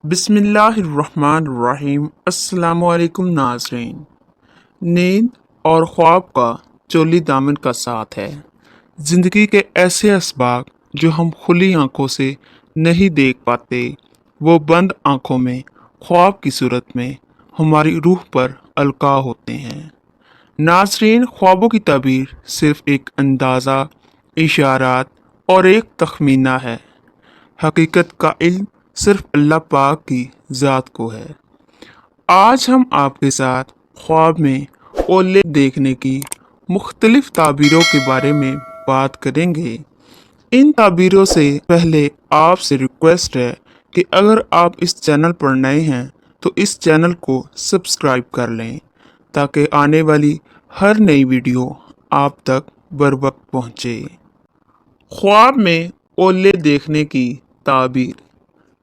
बिस्मिल्लाहिर्रहमानिर्रहीम। अस्सलाम वालेकुम नाज़रीन। नींद और ख्वाब का चोली दामन का साथ है। ज़िंदगी के ऐसे असबाब जो हम खुली आंखों से नहीं देख पाते, वो बंद आंखों में ख्वाब की सूरत में हमारी रूह पर अलका होते हैं। नाज़रीन, ख्वाबों की ताबीर सिर्फ एक अंदाज़ा, इशारात और एक तखमीना है। हकीकत का इल्म सिर्फ अल्लाह पाक की ज़ात को है। आज हम आपके साथ ख्वाब में ओले देखने की मुख्तलिफ ताबीरों के बारे में बात करेंगे। इन ताबीरों से पहले आपसे रिक्वेस्ट है कि अगर आप इस चैनल पर नए हैं तो इस चैनल को सब्सक्राइब कर लें ताकि आने वाली हर नई वीडियो आप तक बर वक्त पहुँचे। ख्वाब में ओले देखने की ताबीर।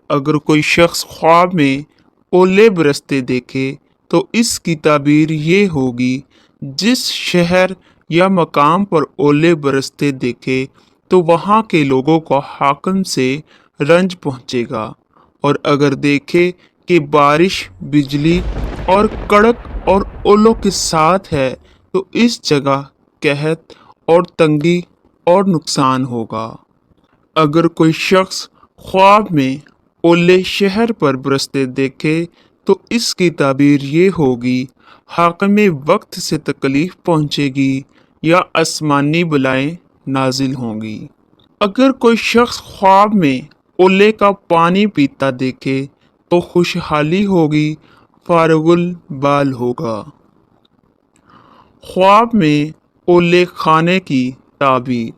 अगर कोई शख्स ख्वाब में ओले बरसते देखे तो इसकी ताबीर ये होगी, जिस शहर या मकाम पर ओले बरसते देखे तो वहाँ के लोगों को हाकम से रंज पहुँचेगा, और अगर देखे कि बारिश, बिजली और कड़क और ओलों के साथ है तो इस जगह कहत और तंगी और नुकसान होगा। अगर कोई शख्स ख्वाब में ओले शहर पर बरसते देखे तो इसकी ताबीर ये होगी, हाकिम वक्त से तकलीफ पहुँचेगी या आसमानी बलाएं नाजिल होंगी। अगर कोई शख्स ख्वाब में ओले का पानी पीता देखे तो खुशहाली होगी, फारगुल बाल होगा। ख्वाब में ओले खाने की ताबीर।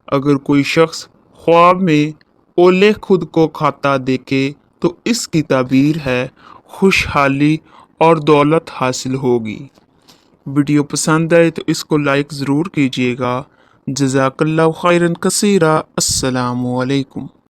अगर कोई शख्स ख्वाब में ओले खुद को खाता देखे तो इसकी ताबीर है, खुशहाली और दौलत हासिल होगी। वीडियो पसंद आए तो इसको लाइक ज़रूर कीजिएगा। जज़ाकल्लाहु खैरन कसीरा। अस्सलामु अलैकुम।